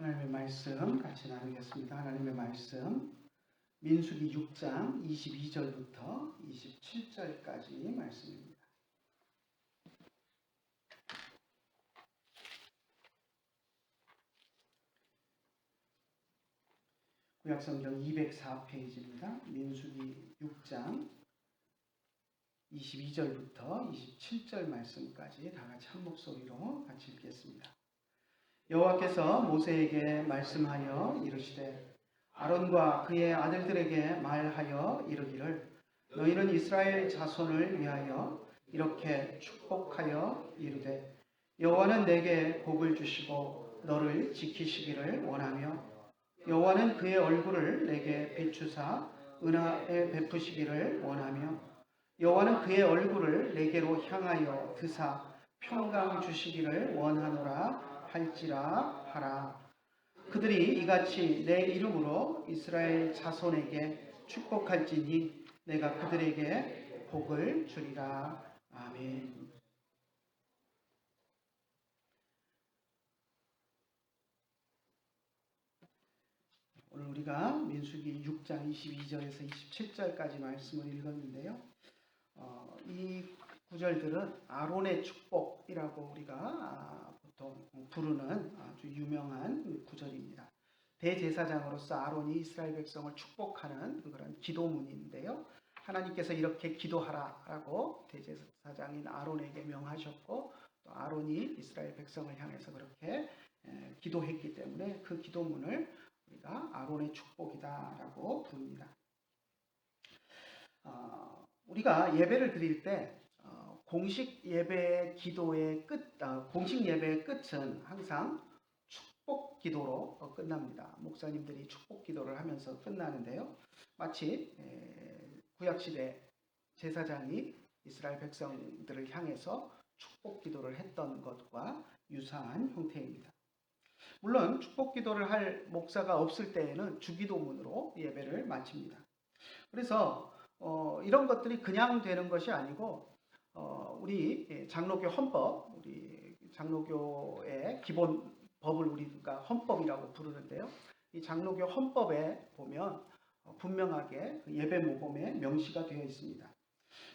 하나님의 말씀 같이 나누겠습니다. 하나님의 말씀 민수기 6장 22절부터 27절까지 말씀입니다. 구약성경 204페이지입니다. 민수기 6장 22절부터 27절 말씀까지 다 같이 한 목소리로 같이 읽겠습니다. 여호와께서 모세에게 말씀하여 이르시되 아론과 그의 아들들에게 말하여 이르기를 너희는 이스라엘 자손을 위하여 이렇게 축복하여 이르되 여호와는 내게 복을 주시고 너를 지키시기를 원하며 여호와는 그의 얼굴을 내게 비추사 은혜에 베푸시기를 원하며 여호와는 그의 얼굴을 내게로 향하여 드사 평강 주시기를 원하노라 할지라 하라. 그들이 이같이 내 이름으로 이스라엘 자손에게 축복할지니 내가 그들에게 복을 주리라. 아멘. 오늘 우리가 민수기 6장 22절에서 27절까지 말씀을 읽었는데요. 이 구절들은 아론의 축복이라고 우리가 보통 부르는 아주 유명한 구절입니다. 대제사장으로서 아론이 이스라엘 백성을 축복하는 그런 기도문인데요. 하나님께서 이렇게 기도하라라고 대제사장인 아론에게 명하셨고 또 아론이 이스라엘 백성을 향해서 그렇게 기도했기 때문에 그 기도문을 우리가 아론의 축복이다라고 부릅니다. 우리가 예배를 드릴 때 공식 예배의 기도의 공식 예배의 끝은 항상 축복 기도로 끝납니다. 목사님들이 축복 기도를 하면서 끝나는데요. 마치 구약시대 제사장이 이스라엘 백성들을 향해서 축복 기도를 했던 것과 유사한 형태입니다. 물론 축복 기도를 할 목사가 없을 때에는 주기도문으로 예배를 마칩니다. 그래서 이런 것들이 그냥 되는 것이 아니고 우리 장로교 헌법, 우리 장로교의 기본 법을 우리가 헌법이라고 부르는데요. 이 장로교 헌법에 보면 분명하게 예배 모범에 명시가 되어 있습니다.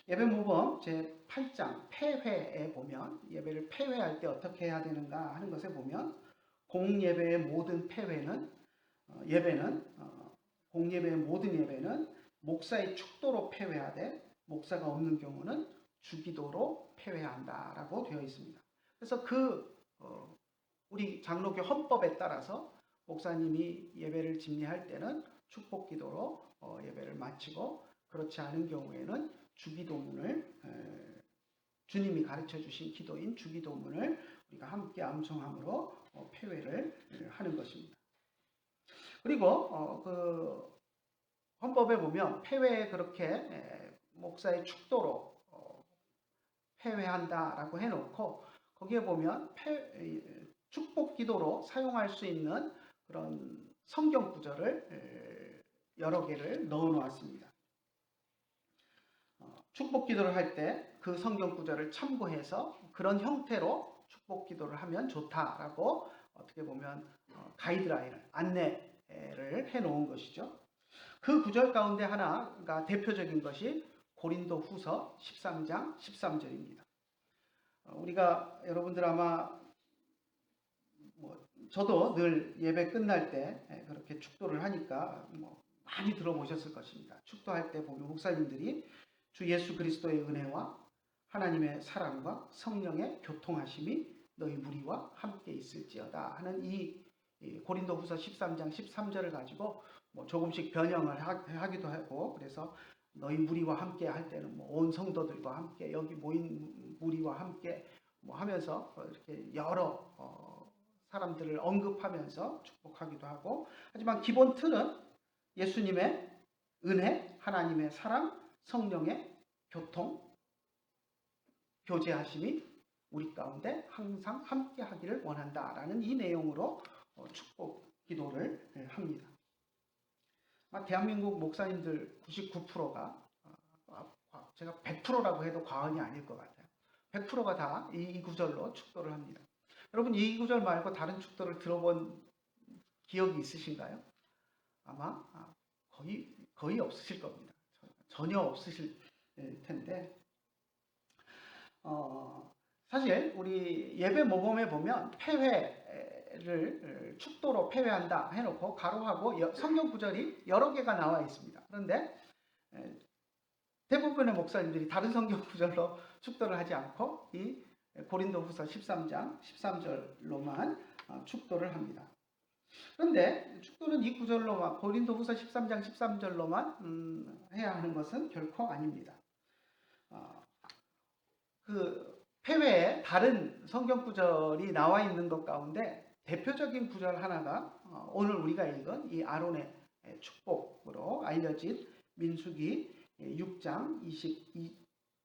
예배 모범 제8장 폐회에 보면 예배를 폐회할 때 어떻게 해야 되는가 하는 것에 보면 공예배의 모든 공예배의 모든 예배는 목사의 축도로 폐회하되 목사가 없는 경우는 주기도로 폐회한다라고 되어 있습니다. 그래서 우리 장로교 헌법에 따라서 목사님이 예배를 집례할 때는 축복기도로 예배를 마치고 그렇지 않은 경우에는 주기도문을 주님이 가르쳐 주신 기도인 주기도문을 우리가 함께 암송함으로 폐회를 하는 것입니다. 그리고 그 헌법에 보면 폐회에 그렇게 목사의 축도로 폐회한다라고 해놓고 거기에 보면 축복 기도로 사용할 수 있는 그런 성경 구절을 여러 개를 넣어 놓았습니다. 축복 기도를 할 때 그 성경 구절을 참고해서 그런 형태로 축복 기도를 하면 좋다라고 어떻게 보면 가이드라인을 안내를 해 놓은 것이죠. 그 구절 가운데 하나가 대표적인 것이 고린도 후서 13장 13절입니다. 우리가 여러분들 아마 저도 늘 예배 끝날 때 그렇게 축도를 하니까 많이 들어보셨을 것입니다. 축도할 때 보면 목사님들이 주 예수 그리스도의 은혜와 하나님의 사랑과 성령의 교통하심이 너희 무리와 함께 있을지어다 하는 이 고린도 후서 13장 13절을 가지고 조금씩 변형을 하기도 하고 그래서 너희 무리와 함께 할 때는 온 성도들과 함께 여기 모인 무리와 함께 하면서 이렇게 여러 사람들을 언급하면서 축복하기도 하고 하지만 기본 틀은 예수님의 은혜, 하나님의 사랑, 성령의 교통, 교제하심이 우리 가운데 항상 함께 하기를 원한다라는 이 내용으로 축복 기도를 합니다. 대한민국 목사님들 99%가 제가 100%라고 해도 과언이 아닐 것 같아요. 100%가 다 이 구절로 축도를 합니다. 여러분 이 구절 말고 다른 축도를 들어본 기억이 있으신가요? 아마 거의 없으실 겁니다. 전혀 없으실 텐데 사실 우리 예배 모범에 보면 폐회를 축도로 폐회한다 해놓고 가로하고 성경 구절이 여러 개가 나와 있습니다. 그런데 대부분의 목사님들이 다른 성경 구절로 축도를 하지 않고 이 고린도후서 13장 13절로만 축도를 합니다. 그런데 축도는 이 구절로만 고린도후서 13장 13절로만 해야 하는 것은 결코 아닙니다. 그 폐회에 다른 성경 구절이 나와 있는 것 가운데 대표적인 구절 하나가 오늘 우리가 읽은 이 아론의 축복으로 알려진 민수기 6장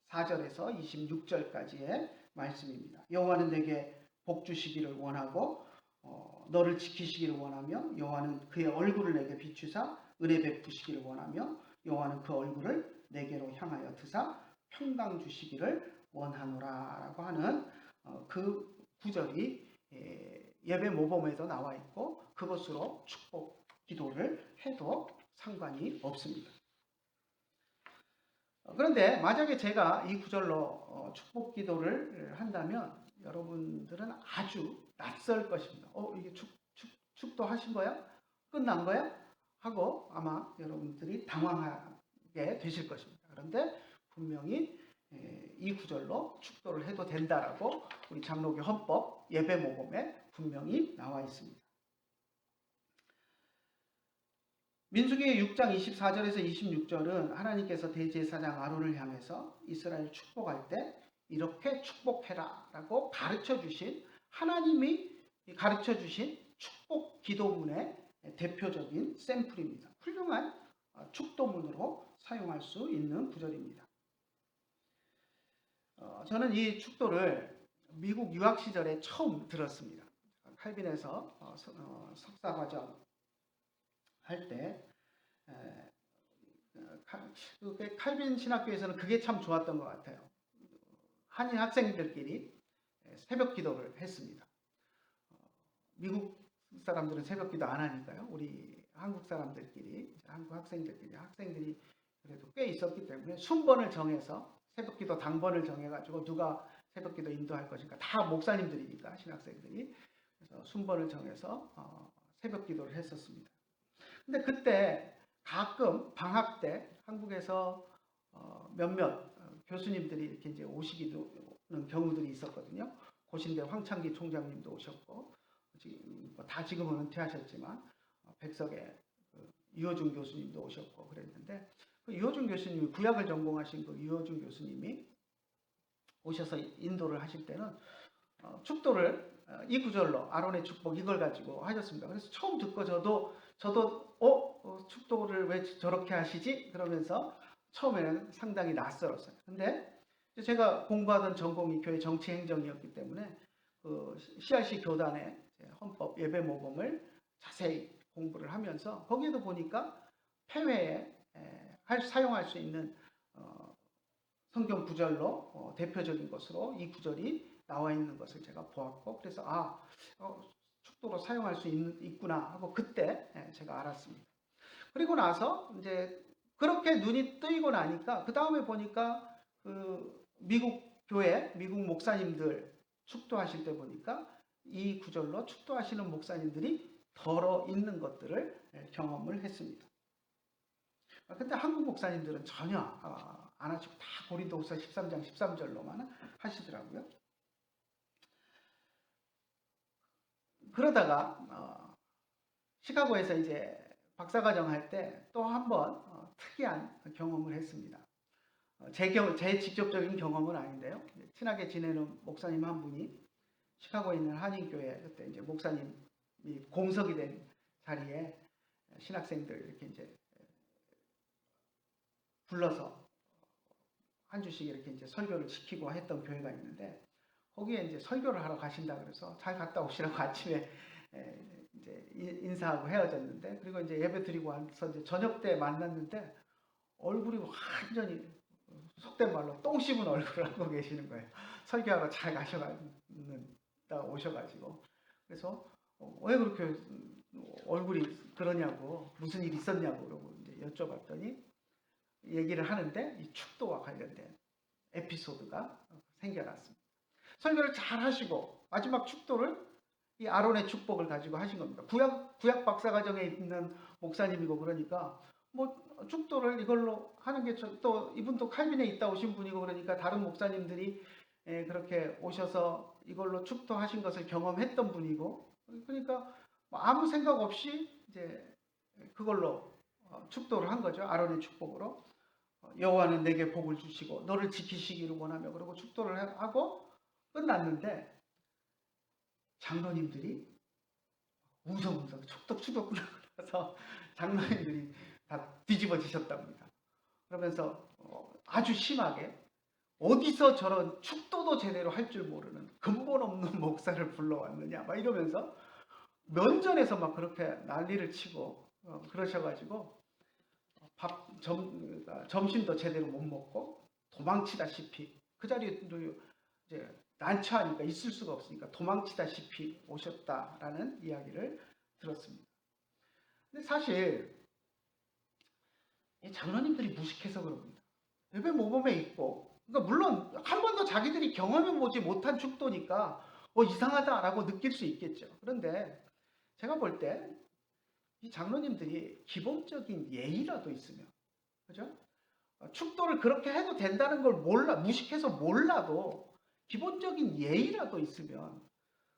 24절에서 26절까지의 말씀입니다. 여호와는 내게 복 주시기를 원하고 너를 지키시기를 원하며 여호와는 그의 얼굴을 내게 비추사 은혜 베푸시기를 원하며 여호와는 그 얼굴을 내게로 향하여 드사 평강 주시기를 원하노라라고 하는 그 구절이 예배 모범에도 나와 있고 그것으로 축복 기도를 해도 상관이 없습니다. 그런데 만약에 제가 이 구절로 축복 기도를 한다면 여러분들은 아주 낯설 것입니다. 이게 축도 하신 거야? 끝난 거야? 하고 아마 여러분들이 당황하게 되실 것입니다. 그런데 분명히 이 구절로 축도를 해도 된다라고 우리 장로교 헌법 예배 모범에 분명히 나와 있습니다. 민수기 6장 24절에서 26절은 하나님께서 대제사장 아론을 향해서 이스라엘 축복할 때 이렇게 축복해라 라고 가르쳐 주신 하나님이 가르쳐 주신 축복 기도문의 대표적인 샘플입니다. 훌륭한 축도문으로 사용할 수 있는 구절입니다. 저는 이 축도를 미국 유학 시절에 처음 들었습니다. 칼빈에서 석사과정 할 때 칼빈 신학교에서는 그게 참 좋았던 것 같아요. 한인 학생들끼리 새벽 기도를 했습니다. 미국 사람들은 새벽 기도 안 하니까요. 우리 한국 사람들끼리, 한국 학생들이 그래도 꽤 있었기 때문에 순번을 정해서 새벽 기도 당번을 정해가지고 누가 새벽 기도 인도할 것인가 다 목사님들이니까 신학생들이 그래서 순번을 정해서 새벽 기도를 했었습니다. 근데 그때 가끔 방학 때 한국에서 몇몇 교수님들이 이렇게 이제 오시기는 경우들이 있었거든요. 고신대 황창기 총장님도 오셨고 지금은 은퇴하셨지만 백석의 유호준 교수님도 오셨고 그랬는데 그 유호준 교수님이 구약을 전공하신 그 유호준 교수님이 오셔서 인도를 하실 때는 축도를 이 구절로 아론의 축복 이걸 가지고 하셨습니다. 그래서 처음 듣고 저도 축도를 왜 저렇게 하시지? 그러면서 처음에는 상당히 낯설었어요. 근데 제가 공부하던 전공이 교회 정치행정이었기 때문에 그 CRC 교단의 헌법 예배 모범을 자세히 공부를 하면서 거기에도 보니까 폐회에 사용할 수 있는 성경 구절로 대표적인 것으로 이 구절이 나와 있는 것을 제가 보았고 그래서 축도로 사용할 수 있구나 하고 그때 제가 알았습니다. 그리고 나서 이제 그렇게 눈이 뜨이고 나니까 그 다음에 보니까 그 미국 교회 미국 목사님들 축도하실 때 보니까 이 구절로 축도하시는 목사님들이 덜어 있는 것들을 경험을 했습니다. 근데 한국 목사님들은 전혀 안 하시고 다 고린도후서 13장 13절로만 하시더라고요. 그러다가 시카고에서 이제 박사과정 할 때 또 한 번 특이한 경험을 했습니다. 제 직접적인 경험은 아닌데요. 친하게 지내는 목사님 한 분이 시카고에 있는 한인교회 그때 이제 목사님이 공석이 된 자리에 신학생들 이렇게 이제 불러서 한 주씩 이렇게 이제 설교를 시키고 했던 교회가 있는데 거기에 이제 설교를 하러 가신다 그래서 잘 갔다 오시라고 아침에 이제 인사하고 헤어졌는데 그리고 이제 예배 드리고 와서 이제 저녁 때 만났는데 얼굴이 완전히 속된 말로 똥 씹은 얼굴을 하고 계시는 거예요. 설교하러 잘 오셔가지고 그래서 왜 그렇게 얼굴이 그러냐고, 무슨 일 있었냐고 그러고 이제 여쭤봤더니 얘기를 하는데 이 축도와 관련된 에피소드가 생겨났습니다. 설교를 잘 하시고 마지막 축도를 이 아론의 축복을 가지고 하신 겁니다. 구약 박사과정에 있는 목사님이고 그러니까 뭐 축도를 이걸로 하는 게 또 이분도 칼빈에 있다 오신 분이고 그러니까 다른 목사님들이 그렇게 오셔서 이걸로 축도하신 것을 경험했던 분이고 그러니까 뭐 아무 생각 없이 이제 그걸로 축도를 한 거죠. 아론의 축복으로 여호와는 내게 복을 주시고 너를 지키시기를 원하며 그러고 축도를 하고 끝났는데 장로님들이 웅성웅성 촉덕추덕 굴러서 장로님들이 다 뒤집어지셨답니다. 그러면서 아주 심하게 어디서 저런 축도도 제대로 할 줄 모르는 근본 없는 목사를 불러왔느냐 막 이러면서 면전에서 막 그렇게 난리를 치고 그러셔가지고 점심도 제대로 못 먹고 도망치다시피 그 자리에도 이제 난처하니까 있을 수가 없으니까 도망치다시피 오셨다라는 이야기를 들었습니다. 근데 사실 이 장로님들이 무식해서 그럽니다. 예배 모범에 있고 그러니까 물론 한 번도 자기들이 경험해보지 못한 축도니까 이상하다라고 느낄 수 있겠죠. 그런데 제가 볼 때 이 장로님들이 기본적인 예의라도 있으면 그죠? 축도를 그렇게 해도 된다는 걸 무식해서 몰라도 기본적인 예의라도 있으면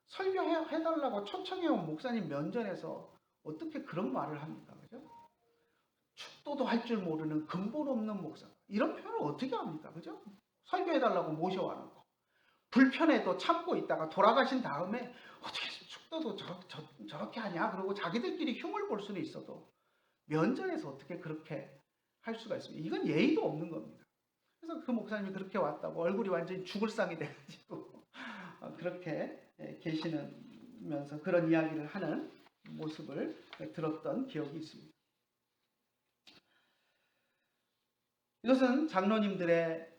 설교해달라고 초청해온 목사님 면전에서 어떻게 그런 말을 합니까? 그죠? 축도도 할 줄 모르는 근본 없는 목사. 이런 표현을 어떻게 합니까? 그죠? 설교해달라고 모셔와놓고. 불편해도 참고 있다가 돌아가신 다음에 어떻게 축도도 저렇게 하냐? 그러고 자기들끼리 흉을 볼 수는 있어도 면전에서 어떻게 그렇게 할 수가 있습니까? 이건 예의도 없는 겁니다. 그래서 그 목사님이 그렇게 왔다고 얼굴이 완전히 죽을 상이 돼가지고 그렇게 계시면서 그런 이야기를 하는 모습을 들었던 기억이 있습니다. 이것은 장로님들의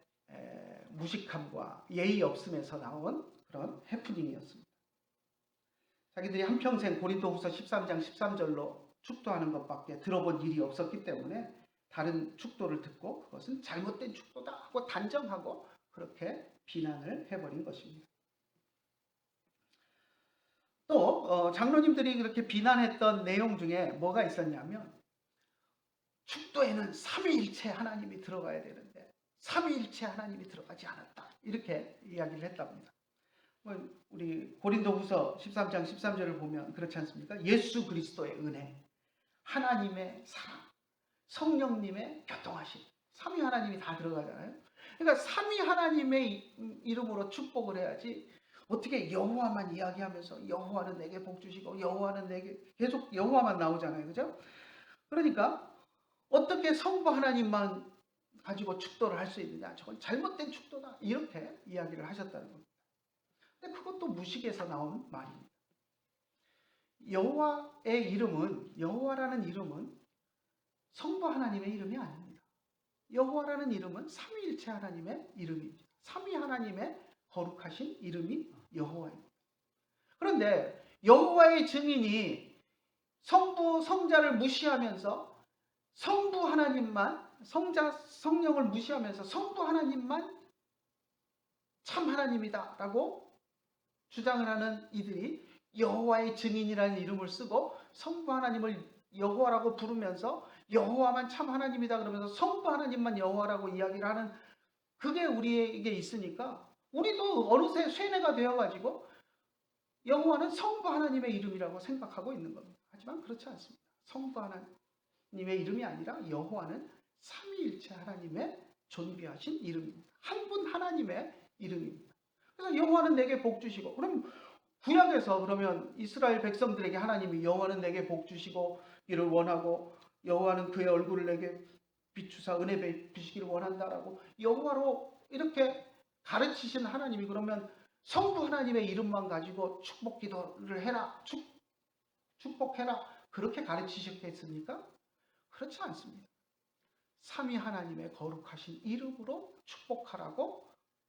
무식함과 예의 없음에서 나온 그런 해프닝이었습니다. 자기들이 한평생 고린도후서 13장 13절로 축도하는 것밖에 들어본 일이 없었기 때문에 다른 축도를 듣고 그것은 잘못된 축도다 하고 단정하고 그렇게 비난을 해버린 것입니다. 또 장로님들이 그렇게 비난했던 내용 중에 뭐가 있었냐면 축도에는 삼위일체 하나님이 들어가야 되는데 삼위일체 하나님이 들어가지 않았다. 이렇게 이야기를 했답니다. 우리 고린도후서 13장 13절을 보면 그렇지 않습니까? 예수 그리스도의 은혜, 하나님의 사랑, 성령님의 교통하심, 삼위 하나님이 다 들어가잖아요. 그러니까 삼위 하나님의 이름으로 축복을 해야지 어떻게 여호와만 이야기하면서 여호와는 내게 복 주시고 여호와는 내게 계속 여호와만 나오잖아요. 그죠? 그러니까 어떻게 성부 하나님만 가지고 축도를 할 수 있느냐? 저건 잘못된 축도다. 이렇게 이야기를 하셨다는 겁니다. 근데 그것도 무식에서 나온 말입니다. 여호와의 이름은 여호와라는 이름은 성부 하나님의 이름이 아닙니다. 여호와라는 이름은 삼위일체 하나님의 이름입니다. 삼위 하나님의 거룩하신 이름이 여호와입니다. 그런데 여호와의 증인이 성부 성자를 무시하면서 성부 하나님만 성자 성령을 무시하면서 성부 하나님만 참 하나님이다라고 주장을 하는 이들이 여호와의 증인이라는 이름을 쓰고 성부 하나님을 여호와라고 부르면서 여호와만 참 하나님이다 그러면서 성부 하나님만 여호와라고 이야기를 하는 그게 우리에게 있으니까 우리도 어느새 쇠뇌가 되어가지고 여호와는 성부 하나님의 이름이라고 생각하고 있는 겁니다. 하지만 그렇지 않습니다. 성부 하나님의 이름이 아니라 여호와는 삼위일체 하나님의 존귀하신 이름입니다. 한 분 하나님의 이름입니다. 그래서 여호와는 내게 복 주시고 그럼 구약에서 그러면 이스라엘 백성들에게 하나님이 여호와는 내게 복 주시고 이를 원하고 여호와는 그의 얼굴을 내게 비추사 은혜 베푸시기를 원한다라고 여호와로 이렇게 가르치신 하나님이 그러면 성부 하나님의 이름만 가지고 축복 기도를 해라 축복해라 그렇게 가르치셨겠습니까? 그렇지 않습니다. 삼위 하나님의 거룩하신 이름으로 축복하라고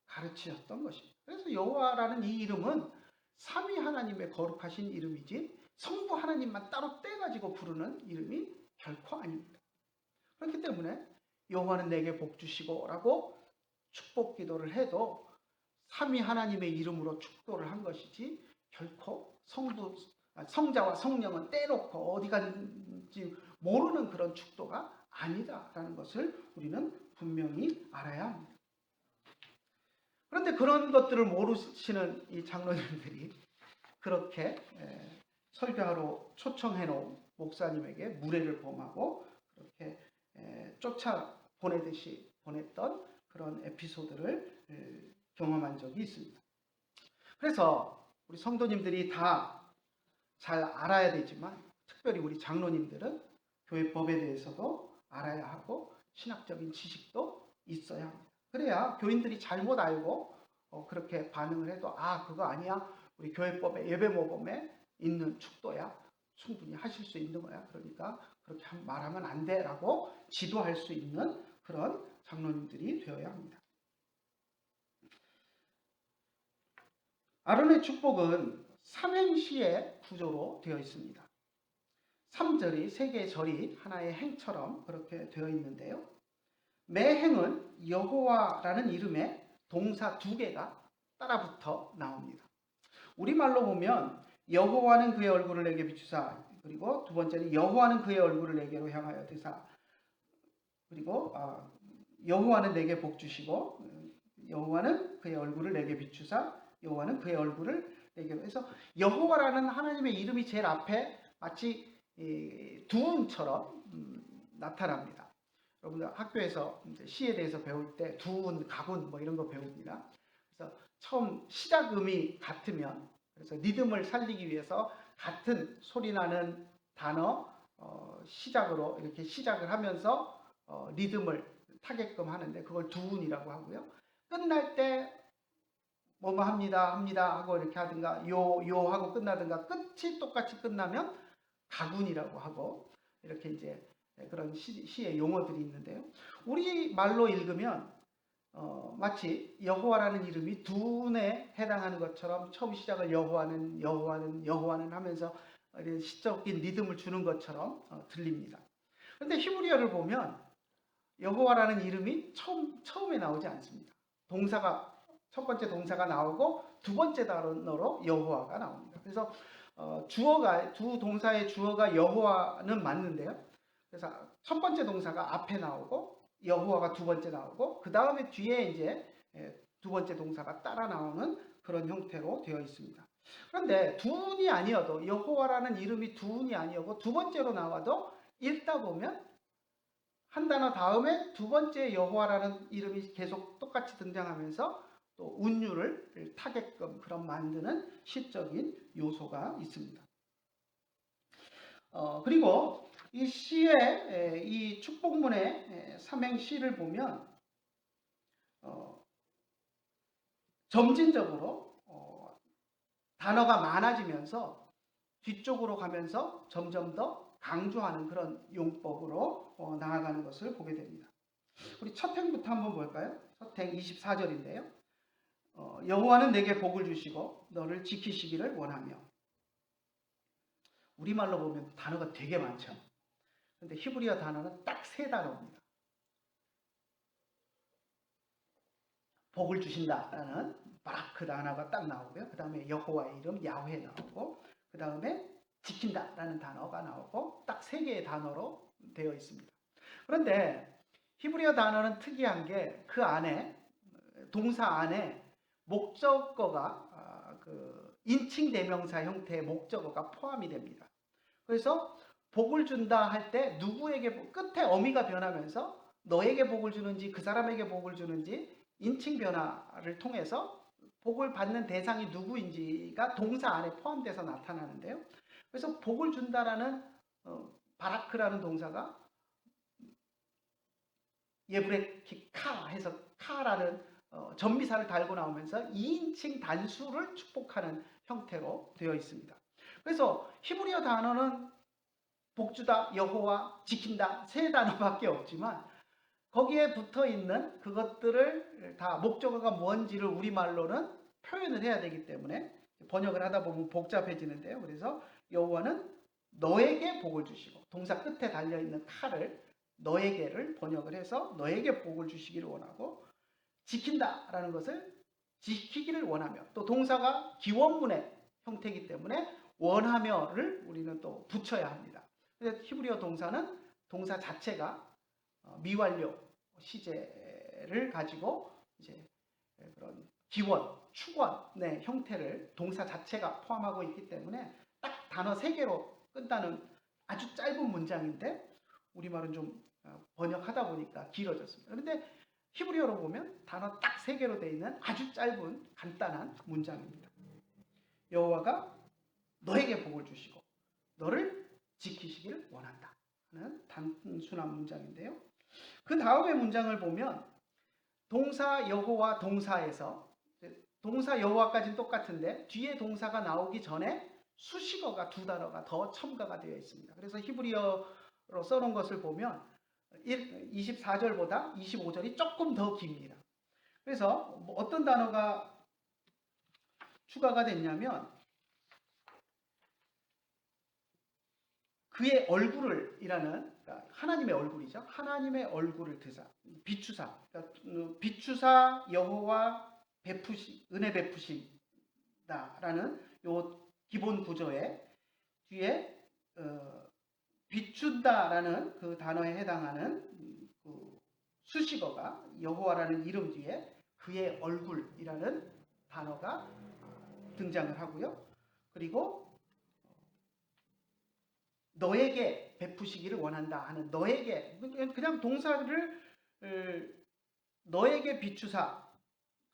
가르치셨던 것입니다. 그래서 여호와라는 이 이름은 삼위 하나님의 거룩하신 이름이지 성부 하나님만 따로 떼가지고 부르는 이름이 결코 아닙니다. 그렇기 때문에 여호와는 내게 복 주시고 라고 축복 기도를 해도 삼위 하나님의 이름으로 축도를 한 것이지 결코 성자와 성령은 떼놓고 어디 갔는지 모르는 그런 축도가 아니다라는 것을 우리는 분명히 알아야 합니다. 그런데 그런 것들을 모르시는 이 장로님들이 그렇게 설교하러 초청해 놓은 목사님에게 무례를 범하고 그렇게 쫓아 보내듯이 보냈던 그런 에피소드를 경험한 적이 있습니다. 그래서 우리 성도님들이 다 잘 알아야 되지만 특별히 우리 장로님들은 교회법에 대해서도 알아야 하고 신학적인 지식도 있어야 합니다. 그래야 교인들이 잘못 알고 그렇게 반응을 해도 그거 아니야. 우리 교회법에 예배모범에 있는 축도야. 충분히 하실 수 있는 거야. 그러니까 그렇게 말하면 안 돼 라고 지도할 수 있는 그런 장로님들이 되어야 합니다. 아론의 축복은 삼행시의 구조로 되어 있습니다. 3절이 세 개의 절이 하나의 행처럼 그렇게 되어 있는데요. 매 행은 여호와라는 이름의 동사 2개가 따라붙어 나옵니다. 우리말로 보면 여호와는 그의 얼굴을 내게 비추사, 그리고 두 번째는 여호와는 그의 얼굴을 내게로 향하여 드사, 그리고 여호와는 내게 복 주시고 여호와는 그의 얼굴을 내게 비추사, 여호와는 그의 얼굴을 내게로 해서 여호와라는 하나님의 이름이 제일 앞에 마치 두운처럼 나타납니다. 여러분들 학교에서 시에 대해서 배울 때 두운, 가군 뭐 이런 거 배웁니다. 그래서 처음 시작음이 같으면, 그래서 리듬을 살리기 위해서 같은 소리 나는 단어 시작으로 이렇게 시작을 하면서 리듬을 타게끔 하는데 그걸 두운이라고 하고요. 끝날 때 뭐뭐 합니다 하고 이렇게 하든가 요 하고 끝나든가 끝이 똑같이 끝나면 가군이라고 하고 이렇게 이제 그런 시의 용어들이 있는데요. 우리 말로 읽으면 마치 여호와라는 이름이 두운에 해당하는 것처럼 처음 시작을 여호와는 하면서 시적인 리듬을 주는 것처럼 들립니다. 그런데 히브리어를 보면 여호와라는 이름이 처음에 나오지 않습니다. 첫 번째 동사가 나오고 두 번째 단어로 여호와가 나옵니다. 그래서 두 동사의 주어가 여호와는 맞는데요. 그래서 첫 번째 동사가 앞에 나오고 여호와가 두 번째 나오고 그 다음에 뒤에 이제 두 번째 동사가 따라 나오는 그런 형태로 되어 있습니다. 그런데 두운이 아니어도 여호와라는 이름이 두운이 아니어도 두 번째로 나와도 읽다 보면 한 단어 다음에 두 번째 여호와라는 이름이 계속 똑같이 등장하면서 또 운율을 타게끔 그런 만드는 시적인 요소가 있습니다. 그리고 이 시의 이 축복문의 삼행시를 보면 점진적으로 단어가 많아지면서 뒤쪽으로 가면서 점점 더 강조하는 그런 용법으로 나아가는 것을 보게 됩니다. 우리 첫 행부터 한번 볼까요? 첫 행 24절인데요. 여호와는 내게 복을 주시고 너를 지키시기를 원하며. 우리말로 보면 단어가 되게 많죠. 그런데 히브리어 단어는 딱 3단어입니다. 복을 주신다라는 바라크 단어가 딱 나오고요. 그 다음에 여호와의 이름 야훼 나오고, 그 다음에 지킨다라는 단어가 나오고, 딱 3개의 단어로 되어 있습니다. 그런데 히브리어 단어는 특이한 게 그 안에 동사 안에 목적어가 인칭 대명사 형태의 목적어가 포함이 됩니다. 그래서 복을 준다 할 때 누구에게 끝에 어미가 변하면서 너에게 복을 주는지 그 사람에게 복을 주는지 인칭 변화를 통해서 복을 받는 대상이 누구인지가 동사 안에 포함돼서 나타나는데요. 그래서 복을 준다라는 바라크라는 동사가 예브레키카 해서 카라는 전미사를 달고 나오면서 2인칭 단수를 축복하는 형태로 되어 있습니다. 그래서 히브리어 단어는 복주다, 여호와, 지킨다 3단어밖에 없지만 거기에 붙어 있는 그것들을 다 목적어가 뭔지를 우리말로는 표현을 해야 되기 때문에 번역을 하다 보면 복잡해지는데요. 그래서 여호와는 너에게 복을 주시고, 동사 끝에 달려있는 칼을 너에게를 번역을 해서 너에게 복을 주시기를 원하고, 지킨다라는 것을 지키기를 원하며, 또 동사가 기원문의 형태이기 때문에 원하며를 우리는 또 붙여야 합니다. 그래서 히브리어 동사는 동사 자체가 미완료 시제를 가지고 이제 그런 기원, 축원의 형태를 동사 자체가 포함하고 있기 때문에 딱 단어 3개로 끝나는 아주 짧은 문장인데, 우리말은 좀 번역하다 보니까 길어졌습니다. 그런데 히브리어로 보면 단어 딱 3개로 되어 있는 아주 짧은 간단한 문장입니다. 여호와가 너에게 복을 주시고 너를 지키시기를 원한다 하는 단순한 문장인데요. 그 다음의 문장을 보면 동사 여호와 동사에서, 동사 여호와까지는 똑같은데 뒤에 동사가 나오기 전에 수식어가 2단어가 더 첨가가 되어 있습니다. 그래서 히브리어로 써놓은 것을 보면 24절보다 25절이 조금 더 깁니다. 그래서 어떤 단어가 추가가 됐냐면, 그의 얼굴을 이라는, 그러니까 하나님의 얼굴이죠. 하나님의 얼굴을 드사, 비추사, 그러니까 비추사 여호와 은혜 베푸신다라는 요 기본 구조의 뒤에 비춘다라는 그 단어에 해당하는 그 수식어가 여호와라는 이름 뒤에 그의 얼굴이라는 단어가 등장을 하고요. 그리고 너에게 베푸시기를 원한다 하는 너에게, 그냥 동사를 너에게 비추사,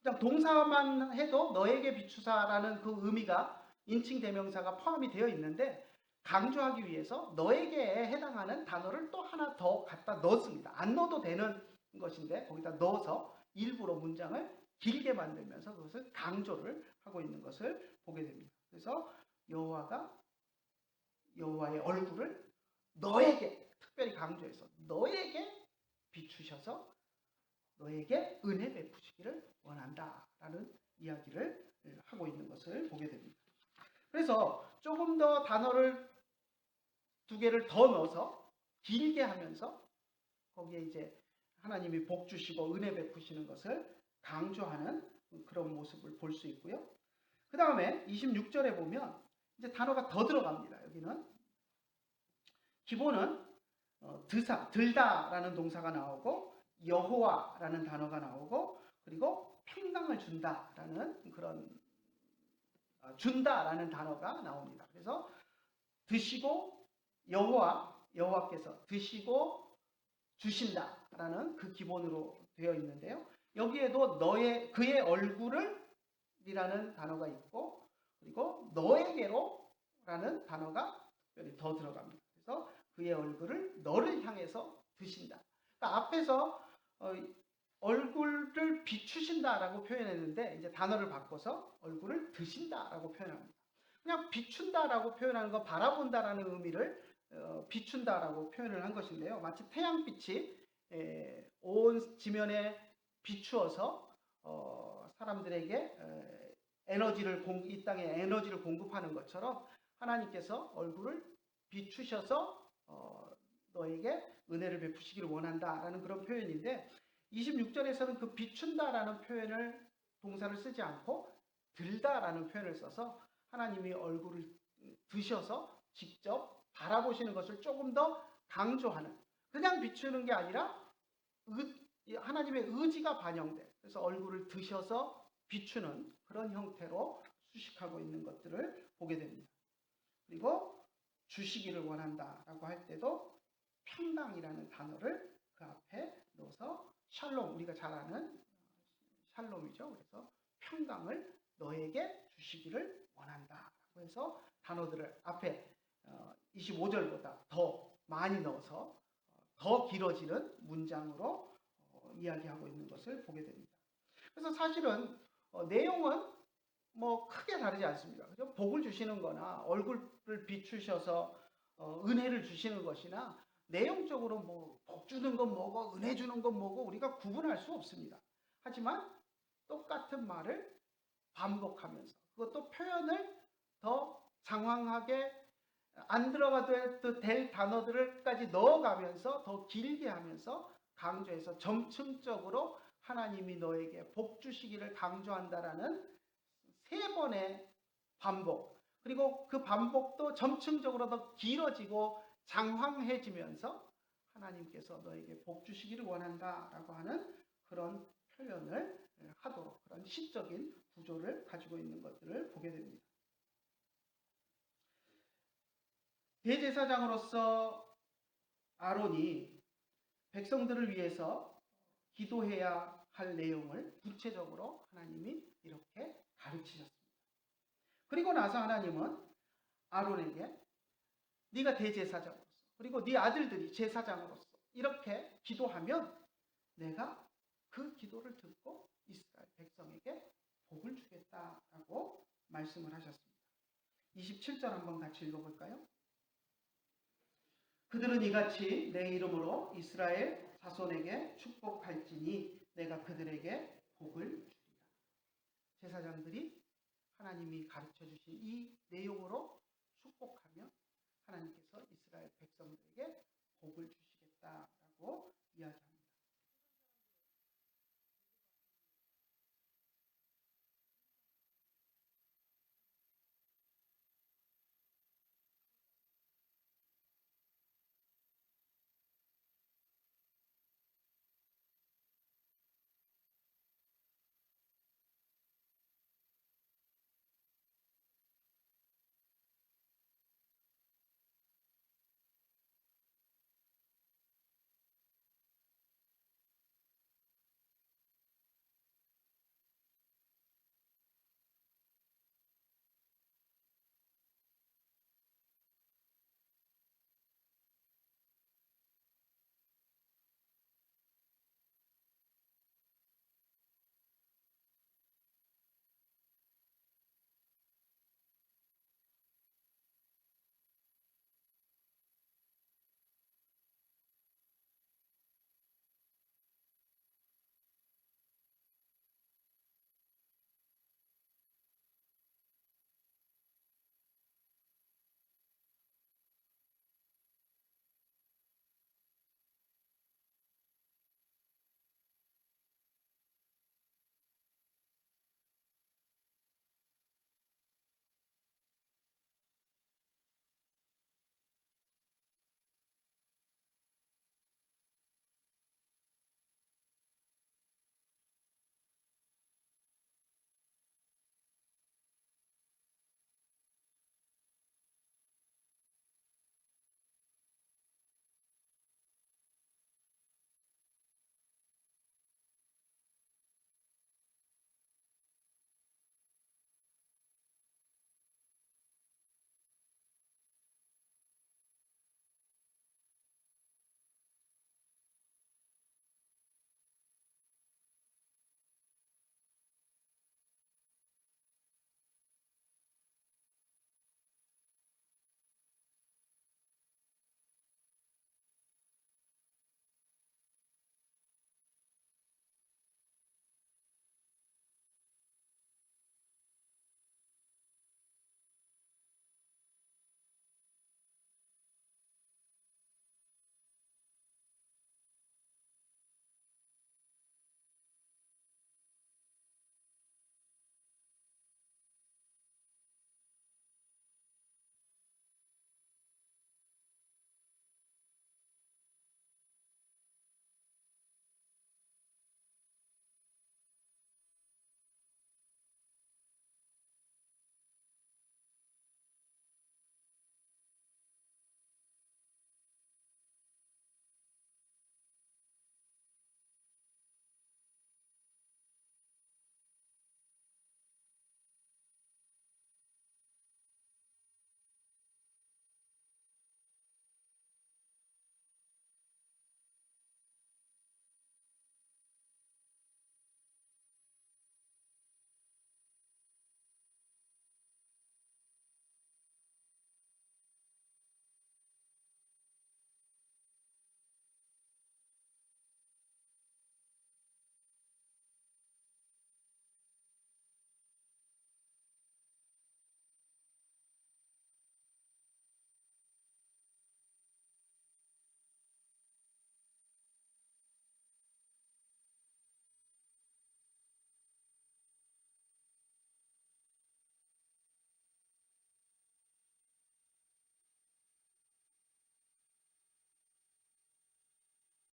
그냥 동사만 해도 너에게 비추사라는 그 의미가 인칭 대명사가 포함이 되어 있는데, 강조하기 위해서 너에게에 해당하는 단어를 또 하나 더 갖다 넣었습니다. 안 넣어도 되는 것인데 거기다 넣어서 일부러 문장을 길게 만들면서 그것을 강조를 하고 있는 것을 보게 됩니다. 그래서 여호와의 얼굴을 너에게, 특별히 강조해서 너에게 비추셔서 너에게 은혜 베푸시기를 원한다라는 이야기를 하고 있는 것을 보게 됩니다. 그래서 조금 더 단어를 2개를 더 넣어서 길게 하면서 거기에 이제 하나님이 복 주시고 은혜 베푸시는 것을 강조하는 그런 모습을 볼 수 있고요. 그 다음에 26절에 보면 이제 단어가 더 들어갑니다. 여기는 기본은 들다라는 동사가 나오고 여호와라는 단어가 나오고, 그리고 평강을 준다라는 그런 준다라는 단어가 나옵니다. 그래서 드시고 여호와께서 드시고 주신다라는 그 기본으로 되어 있는데요. 여기에도 그의 얼굴을 이라는 단어가 있고, 그리고 너에게로라는 단어가 특별히 더 들어갑니다. 그래서 그의 얼굴을 너를 향해서 드신다. 그러니까 앞에서 얼굴을 비추신다라고 표현했는데 이제 단어를 바꿔서 얼굴을 드신다라고 표현합니다. 그냥 비춘다라고 표현하는 건 바라본다라는 의미를 비춘다라고 표현을 한 것인데요. 마치 태양빛이 온 지면에 비추어서 사람들에게 이 땅에 에너지를 공급하는 것처럼 하나님께서 얼굴을 비추셔서 너에게 은혜를 베푸시기를 원한다라는 그런 표현인데, 26절에서는 그 비춘다라는 표현을 동사를 쓰지 않고 들다라는 표현을 써서 하나님이 얼굴을 드셔서 직접 바라보시는 것을 조금 더 강조하는, 그냥 비추는 게 아니라 하나님의 의지가 반영된, 그래서 얼굴을 드셔서 비추는 그런 형태로 수식하고 있는 것들을 보게 됩니다. 그리고 주시기를 원한다라고 할 때도 평강이라는 단어를 그 앞에 넣어서 샬롬, 우리가 잘 아는 샬롬이죠. 그래서 평강을 너에게 주시기를 원한다라고 해서 단어들을 앞에 25절보다 더 많이 넣어서 더 길어지는 문장으로 이야기하고 있는 것을 보게 됩니다. 그래서 사실은 내용은 뭐 크게 다르지 않습니다. 그죠? 복을 주시는 거나 얼굴을 비추셔서 은혜를 주시는 것이나 내용적으로 뭐 복 주는 건 뭐고 은혜 주는 건 뭐고 우리가 구분할 수 없습니다. 하지만 똑같은 말을 반복하면서 그것도 표현을 더 장황하게 안 들어가도 될 단어들을까지 넣어가면서 더 길게 하면서 강조해서 점층적으로 하나님이 너에게 복 주시기를 강조한다라는 세 번의 반복, 그리고 그 반복도 점층적으로 더 길어지고 장황해지면서 하나님께서 너에게 복 주시기를 원한다라고 하는 그런 표현을 하도록, 그런 시적인 구조를 가지고 있는 것들을 보게 됩니다. 대제사장으로서 아론이 백성들을 위해서 기도해야 할 내용을 구체적으로 하나님이 이렇게 가르치셨습니다. 그리고 나서 하나님은 아론에게 네가 대제사장으로서, 그리고 네 아들들이 제사장으로서 이렇게 기도하면 내가 그 기도를 듣고 이스라엘 백성에게 복을 주겠다라고 말씀을 하셨습니다. 27절 한번 같이 읽어볼까요? 그들은 이같이 내 이름으로 이스라엘 자손에게 축복할지니 내가 그들에게 복을 주리라. 제사장들이 하나님이 가르쳐 주신 이 내용으로 축복하며 하나님께서 이스라엘 백성들에게 복을 주시겠다라고 이야기합니다.